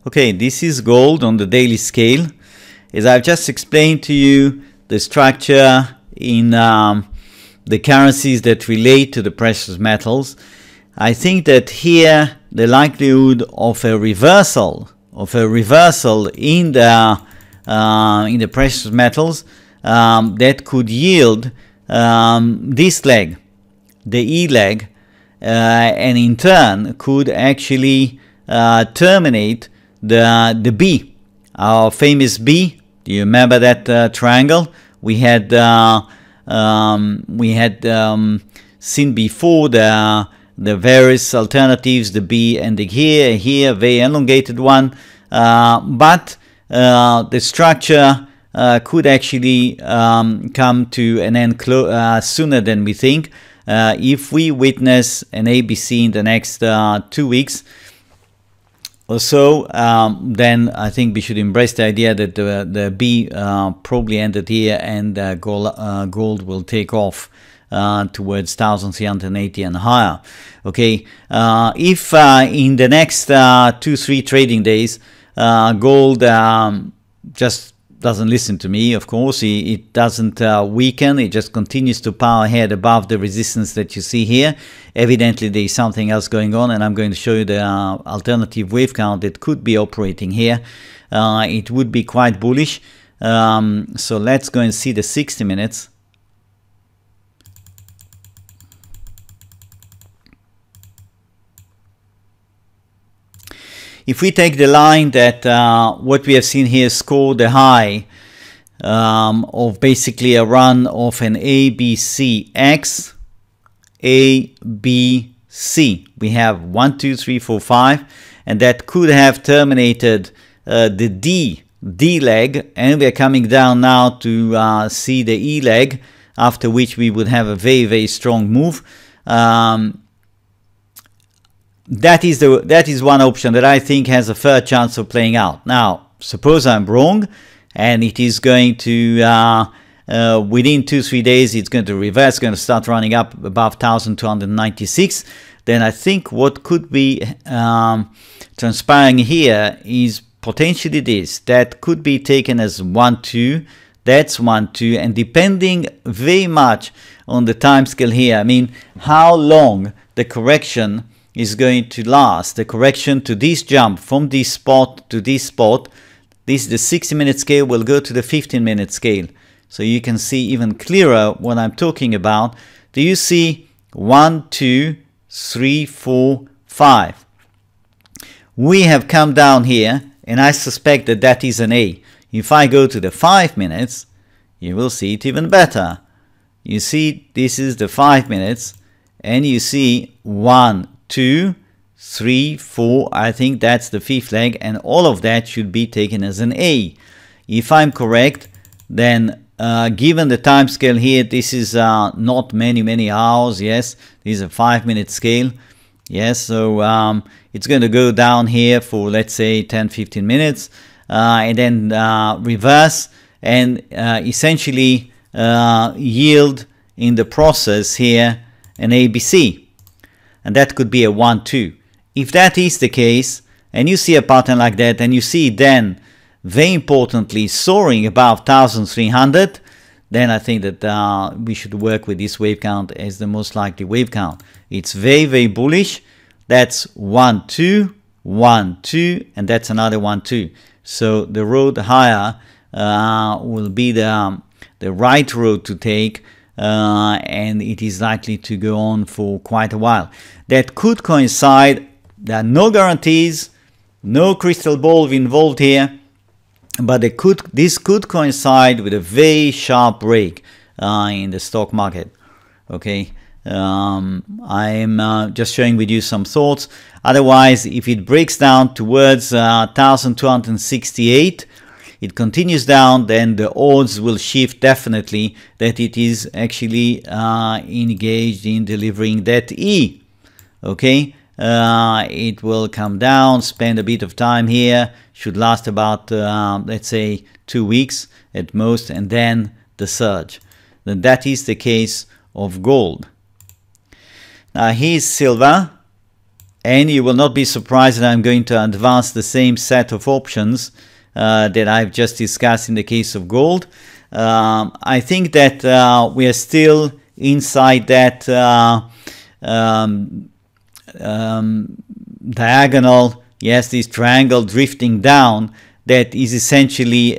Okay, this is gold on the daily scale. As I've just explained to you, the structure in the currencies that relate to the precious metals, I think that here the likelihood of a reversal in the precious metals that could yield this leg, the E leg, and in turn could actually terminate the B, our famous B. Do you remember that triangle we had seen before, the various alternatives, the B and the here, very elongated one, but the structure could actually come to an end sooner than we think. If we witness an ABC in the next 2 weeks or so, then I think we should embrace the idea that the B probably ended here, and gold will take off towards 1,380 and higher. Okay, if in the next 2-3 trading days gold just doesn't listen to me, of course, it doesn't weaken, it just continues to power ahead above the resistance that you see here, evidently there is something else going on, and I'm going to show you the alternative wave count that could be operating here. It would be quite bullish. So let's go and see the 60 minutes. If we take the line that what we have seen here scored the high of basically a run of an ABCX, ABC, we have 1, 2, 3, 4, 5, and that could have terminated the D leg, and we are coming down now to see the E leg, after which we would have a very, very strong move. That is one option that I think has a fair chance of playing out. Now, suppose I'm wrong, and it is going to within 2-3 days it's going to reverse, going to start running up above 1,296. Then I think what could be transpiring here is potentially this. That could be taken as 1-2. That's 1-2, and depending very much on the time scale here, I mean, how long the correction is going to last, the correction to this jump from this spot to this spot. This, the 60-minute scale will go to the 15-minute scale, so you can see even clearer what I'm talking about. Do you see 1, 2, 3, 4, 5? We have come down here, and I suspect that that is an A. If I go to the 5 minutes, you will see it even better. You see, this is the 5 minutes, and you see 1, 2, 3, 4, I think that's the fifth leg, and all of that should be taken as an A. If I'm correct, then given the time scale here, this is not many hours. Yes, this is a 5-minute scale. Yes, so it's going to go down here for, let's say, 10-15 minutes, and then reverse, and essentially yield in the process here an ABC. And that could be a 1-2. If that is the case, and you see a pattern like that, and you see then, very importantly, soaring above 1,300, then I think that we should work with this wave count as the most likely wave count. It's very, very bullish. That's 1-2, 1-2, and that's another 1-2. So the road higher will be the right road to take, and it is likely to go on for quite a while. That could coincide. There are no guarantees, no crystal ball involved here, but this could coincide with a very sharp break in the stock market. Okay, I'm just sharing with you some thoughts. Otherwise, if it breaks down towards 1,268, it continues down, then the odds will shift definitely that it is actually engaged in delivering that E. Okay, it will come down, spend a bit of time here, should last about let's say 2 weeks at most, and then the surge. Then that is the case of gold. Now here's silver. and you will not be surprised that I'm going to advance the same set of options that I've just discussed in the case of gold. I think that we are still inside that diagonal, yes, this triangle drifting down, that is essentially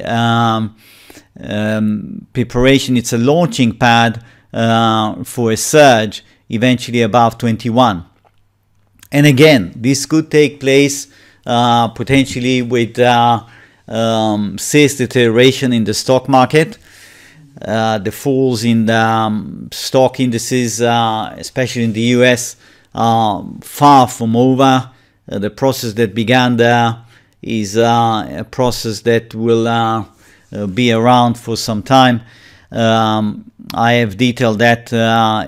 preparation. It's a launching pad for a surge eventually above 21. And again, this could take place potentially with sales deterioration in the stock market. The falls in the stock indices, especially in the US, are far from over. The process that began there is a process that will be around for some time. I have detailed that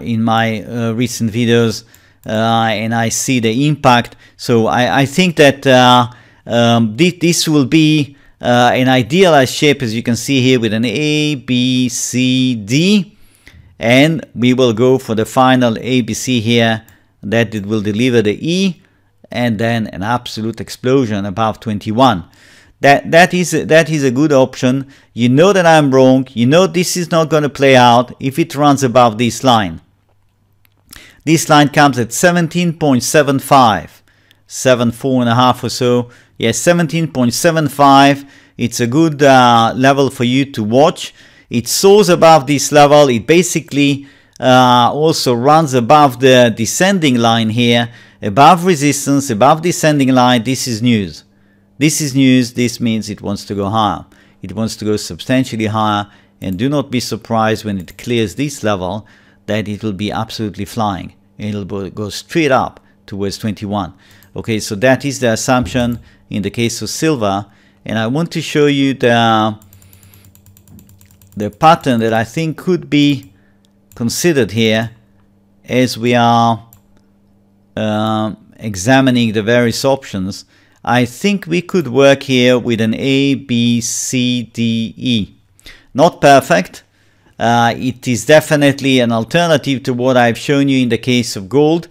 in my recent videos, and I see the impact. So I think that this will be an idealized shape, as you can see here, with an A, B, C, D, and we will go for the final ABC here, that it will deliver the E, and then an absolute explosion above 21. That is a good option. You know that I'm wrong. You know this is not going to play out if it runs above this line. This line comes at 17.75, 74.5 or so. Yes, 17.75. It's a good level for you to watch. It soars above this level. It basically also runs above the descending line here, above resistance, above descending line. This is news. This is news. This means it wants to go higher. It wants to go substantially higher, and do not be surprised when it clears this level that it will be absolutely flying. It'll go straight up towards 21. Okay, so that is the assumption in the case of silver, and I want to show you the pattern that I think could be considered here as we are examining the various options. I think we could work here with an A, B, C, D, E. Not perfect. It is definitely an alternative to what I've shown you in the case of gold.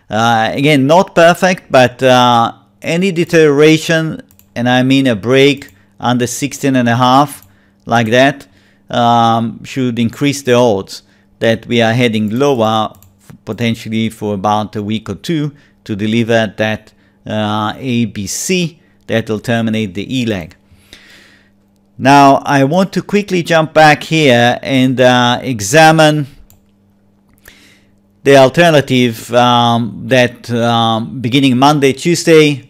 Again, not perfect, but any deterioration, and I mean a break under 16.5 like that, should increase the odds that we are heading lower, potentially for about a week or two, to deliver that ABC that will terminate the E leg. Now I want to quickly jump back here and examine the alternative that beginning Monday, Tuesday,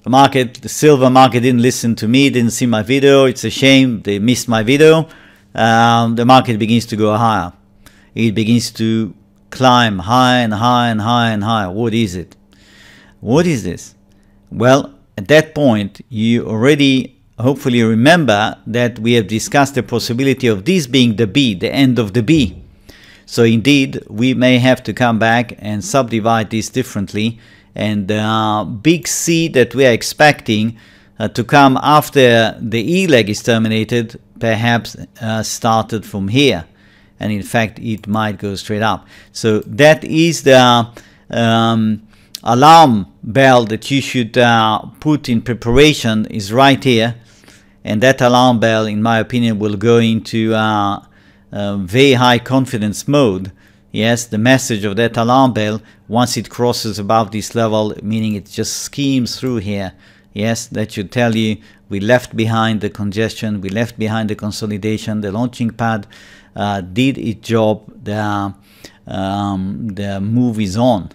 the silver market didn't listen to me, didn't see my video. It's a shame they missed my video. The market begins to go higher. It begins to climb higher and higher and higher and higher. What is it? What is this? Well, at that point, you already hopefully remember that we have discussed the possibility of this being the B, the end of the B. So indeed, we may have to come back and subdivide this differently. And the big C that we are expecting to come after the E leg is terminated, perhaps started from here. And in fact, it might go straight up. So that is the alarm bell that you should put in preparation, is right here. And that alarm bell, in my opinion, will go into very high confidence mode. Yes, the message of that alarm bell, once it crosses above this level, meaning it just schemes through here, yes, that should tell you we left behind the congestion, we left behind the consolidation, the launching pad did its job, the move is on.